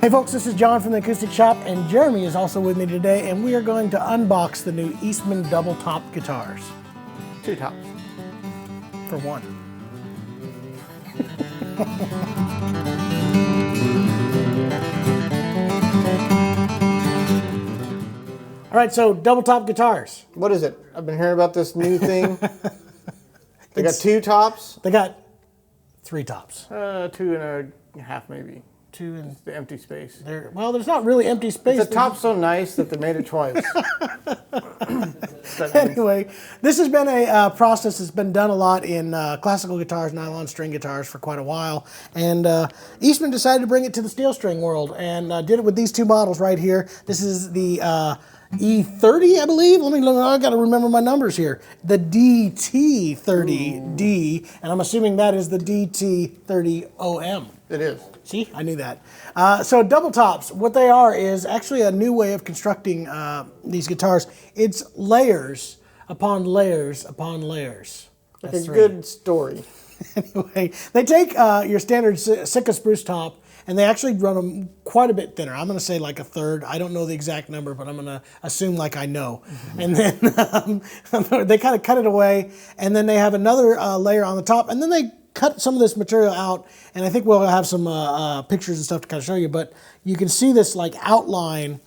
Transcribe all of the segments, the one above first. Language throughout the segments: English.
Hey folks, this is John from the Acoustic Shop, and Jeremy is also with me today, and we are going to unbox the new Eastman double top guitars. 2 tops. For one. All right, so double top guitars. What is it? I've been hearing about this new thing. They got 2 tops? They got 3 tops. 2.5 maybe. 2 and the empty space. Well, there's not really empty space. The top's so nice that they made it twice. Anyway, this has been a process that's been done a lot in classical guitars, nylon string guitars for quite a while. And Eastman decided to bring it to the steel string world and did it with these 2 models right here. This is the E30, I believe. Let me look. I got to remember my numbers here. The DT30D, and I'm assuming that is the DT30OM. It is. See, I knew that. So double tops, what they are is actually a new way of constructing these guitars. It's layers upon layers upon layers. Like a good story. Anyway, they take your standard Sitka spruce top and they actually run them quite a bit thinner. I'm going to say like a third. I don't know the exact number, but I'm going to assume like I know. Mm-hmm. And then they kind of cut it away, and then they have another layer on the top, and then they cut some of this material out, and I think we'll have some pictures and stuff to kind of show you, but you can see this like outline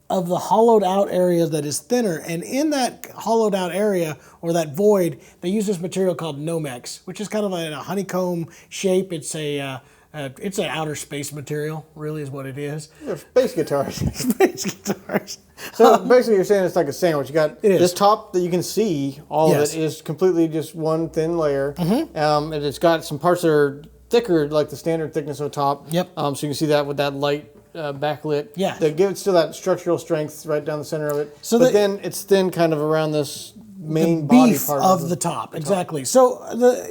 of the hollowed out area that is thinner, and in that hollowed out area, or that void, they use this material called Nomex, which is kind of a honeycomb shape. It's an outer space material, really is what it is. They're space guitars. Space guitars. So basically you're saying it's like a sandwich. You got this top that you can see, all of it is completely just one thin layer. Mm-hmm. And it's got some parts that are thicker, like the standard thickness of the top. Yep. So you can see that with that light backlit. Yeah. They give it still that structural strength right down the center of it. So but then it's thin kind of around this main body part of the top. Exactly. So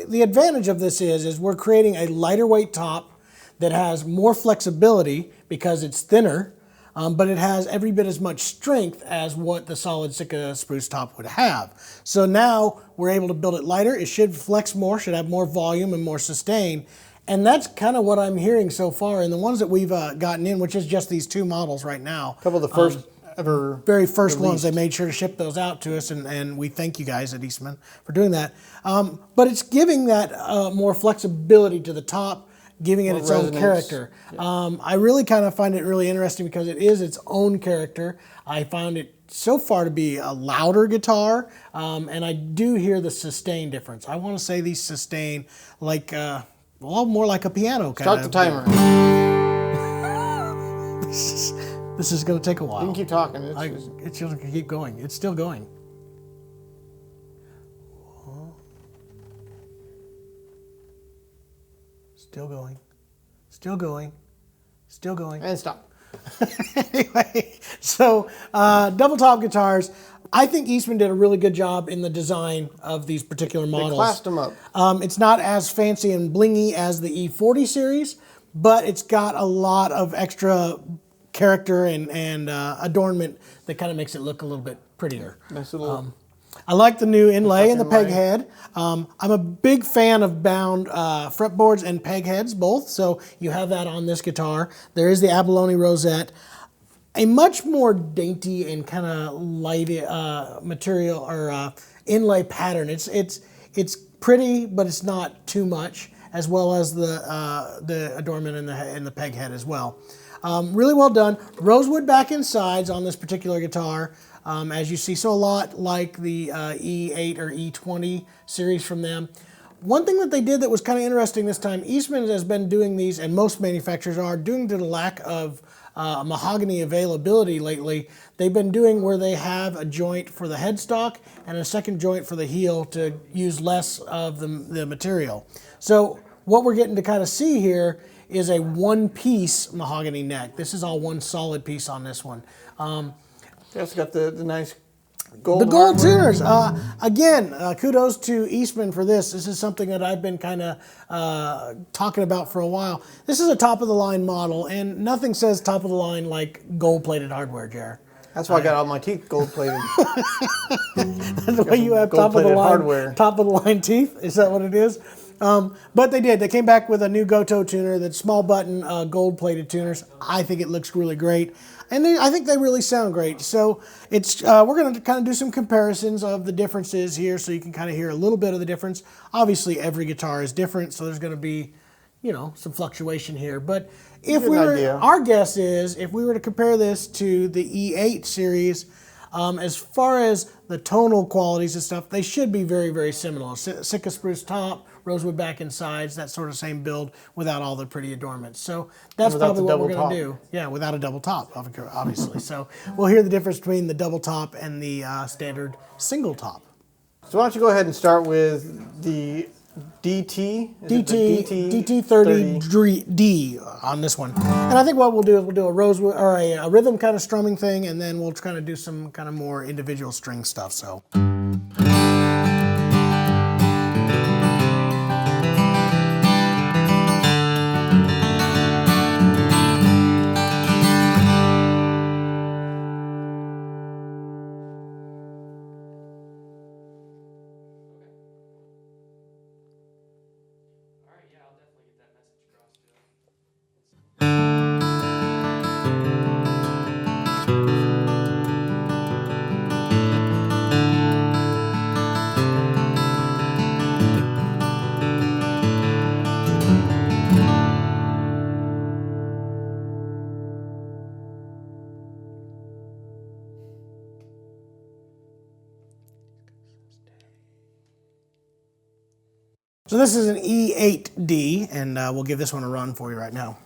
the advantage of this is we're creating a lighter weight top that has more flexibility because it's thinner, but it has every bit as much strength as what the solid Sitka spruce top would have. So now we're able to build it lighter. It should flex more, should have more volume and more sustain. And that's kind of what I'm hearing so far in the ones that we've gotten in, which is just these 2 models right now. A couple of the first ever very first released ones. They made sure to ship those out to us, and we thank you guys at Eastman for doing that. But it's giving that more flexibility to the top, giving it its own character. Yeah. I really kind of find it really interesting because it is its own character. I found it so far to be a louder guitar, and I do hear the sustain difference. I want to say these sustain like, well, more like a piano kind of. Start the timer. This is going to take a while. You can keep talking. It's going to keep going. It's still going. Still going. Still going. Still going. And stop. Anyway, so double top guitars. I think Eastman did a really good job in the design of these particular models. They classed them up. It's not as fancy and blingy as the E40 series, but it's got a lot of extra character and adornment that kind of makes it look a little bit prettier. Nice little. I like the new inlay and the peg head. I'm a big fan of bound fretboards and peg heads both, so you have that on this guitar. There is the abalone rosette. A much more dainty and kind of light material or inlay pattern. It's pretty, but it's not too much, as well as the adornment in the peg head as well. Really well done. Rosewood back and sides on this particular guitar, as you see. So a lot like the E8 or E20 series from them. One thing that they did that was kind of interesting this time, Eastman has been doing these, and most manufacturers are, due to the lack of mahogany availability lately, they've been doing where they have a joint for the headstock and a second joint for the heel to use less of the material. So what we're getting to kind of see here is a one-piece mahogany neck. This is all one solid piece on this one. It's got the nice gold. The gold tuners. Again, kudos to Eastman for this. This is something that I've been kind of talking about for a while. This is a top-of-the-line model, and nothing says top-of-the-line like gold-plated hardware, Jer. That's why I got all my teeth gold-plated. That's the way you have top-of-the-line hardware. Top-of-the-line teeth? Is that what it is? But they did. They came back with a new Goto tuner, that small button, gold-plated tuners. I think it looks really great. And I think they really sound great. So it's we're going to kind of do some comparisons of the differences here so you can kind of hear a little bit of the difference. Obviously, every guitar is different, so there's going to be, you know, some fluctuation here. But if we were, our guess is, if we were to compare this to the E8 series, as far as the tonal qualities and stuff, they should be very, very similar. Sitka spruce top, rosewood back and sides, that sort of same build without all the pretty adornments. So that's probably what we're going to do. Yeah, without a double top, obviously. So we'll hear the difference between the double top and the standard single top. So why don't you go ahead and start with the DT30D on this one. And I think what we'll do is we'll do a rosewood or a rhythm kind of strumming thing, and then we'll kind of do some kind of more individual string stuff. So. So this is an E8D, and we'll give this one a run for you right now.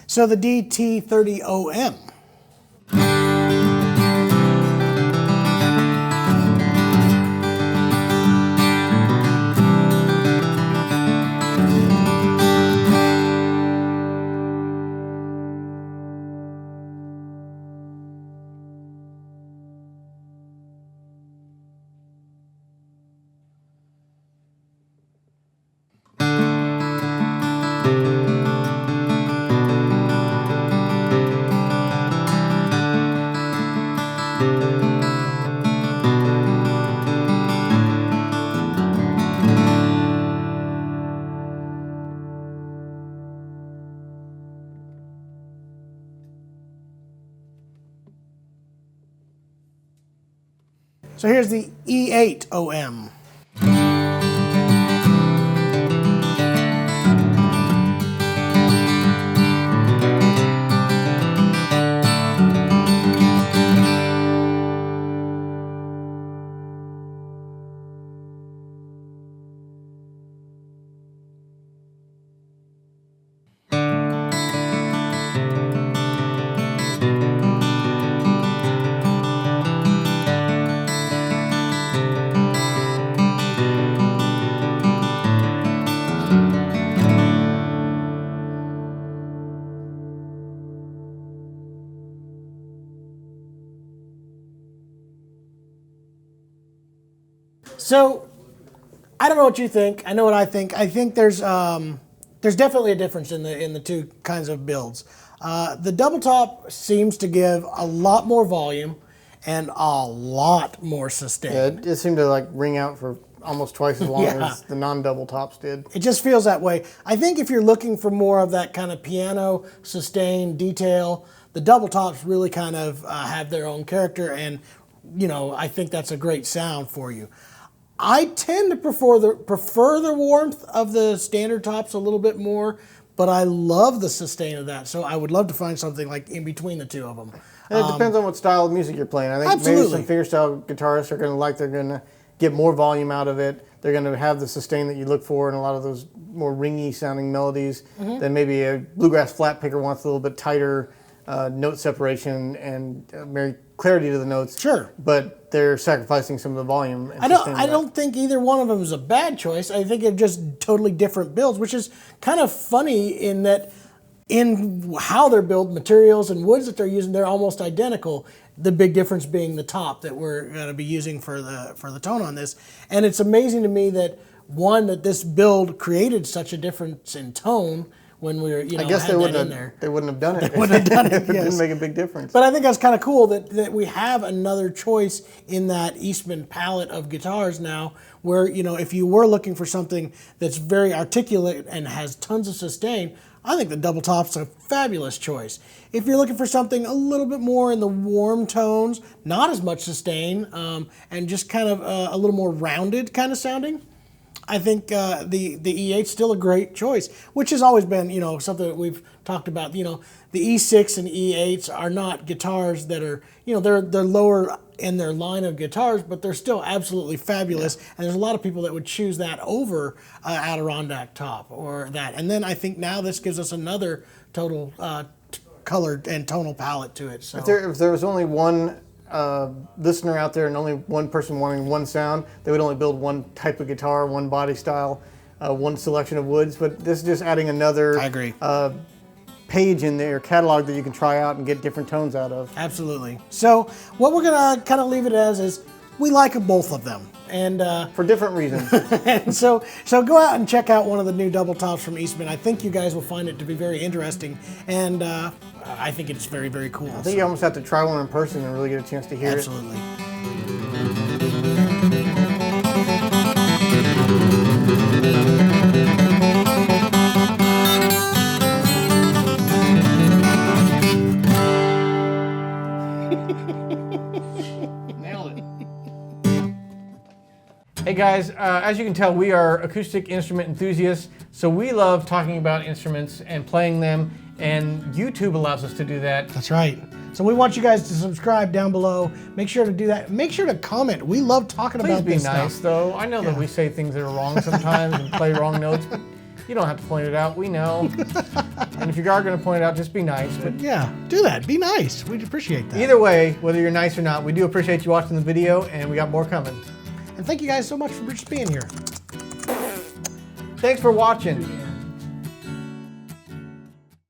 So the DT30OM. So here's the E8OM. So, I don't know what you think. I know what I think. I think there's definitely a difference in the two kinds of builds. The double top seems to give a lot more volume and a lot more sustain. Yeah, it seemed to like ring out for almost twice as long as the non-double tops did. It just feels that way. I think if you're looking for more of that kind of piano sustain detail, the double tops really kind of have their own character, and you know, I think that's a great sound for you. I tend to prefer the warmth of the standard tops a little bit more, but I love the sustain of that. So I would love to find something like in between the two of them. And it depends on what style of music you're playing. I think maybe some fingerstyle guitarists are going to like, they're going to get more volume out of it. They're going to have the sustain that you look for in a lot of those more ringy sounding melodies. Then maybe a bluegrass flat picker wants a little bit tighter note separation and very clarity to the notes. Sure. But they're sacrificing some of the volume. And I don't think either one of them is a bad choice. I think they're just totally different builds, which is kind of funny in that in how they're built, materials and woods that they're using, they're almost identical. The big difference being the top that we're going to be using for the tone on this. And it's amazing to me that that this build created such a difference in tone when we were, I guess they wouldn't have done it. They wouldn't have done it. It didn't make a big difference. But I think that's kind of cool that we have another choice in that Eastman palette of guitars now, where if you were looking for something that's very articulate and has tons of sustain, I think the double top's a fabulous choice. If you're looking for something a little bit more in the warm tones, not as much sustain, and just kind of a little more rounded kind of sounding, I think the E8's still a great choice, which has always been, something that we've talked about. The E6 and E8s are not guitars that are, they're lower in their line of guitars, but they're still absolutely fabulous. Yeah. And there's a lot of people that would choose that over Adirondack top or that. And then I think now this gives us another total color and tonal palette to it. So if there was only one listener out there and only one person wanting one sound, they would only build one type of guitar, one body style, one selection of woods. But this is just adding another page in their catalog that you can try out and get different tones out of. Absolutely. So what we're gonna kind of leave it as is we like both of them, and for different reasons. And so go out and check out one of the new double tops from Eastman. I think you guys will find it to be very interesting, and I think it's very, very cool. I think you almost have to try one in person and really get a chance to hear Absolutely. Nailed it. Hey guys, as you can tell, we are acoustic instrument enthusiasts, so we love talking about instruments and playing them, and YouTube allows us to do that. That's right. So we want you guys to subscribe down below. Make sure to do that. Make sure to comment. We love talking about this stuff. Please be nice, though. I know that we say things that are wrong sometimes and play wrong notes, but you don't have to point it out. We know. And if you are going to point it out, just be nice. But yeah, do that. Be nice. We'd appreciate that. Either way, whether you're nice or not, we do appreciate you watching the video, and we got more coming. And thank you guys so much for just being here. Thanks for watching.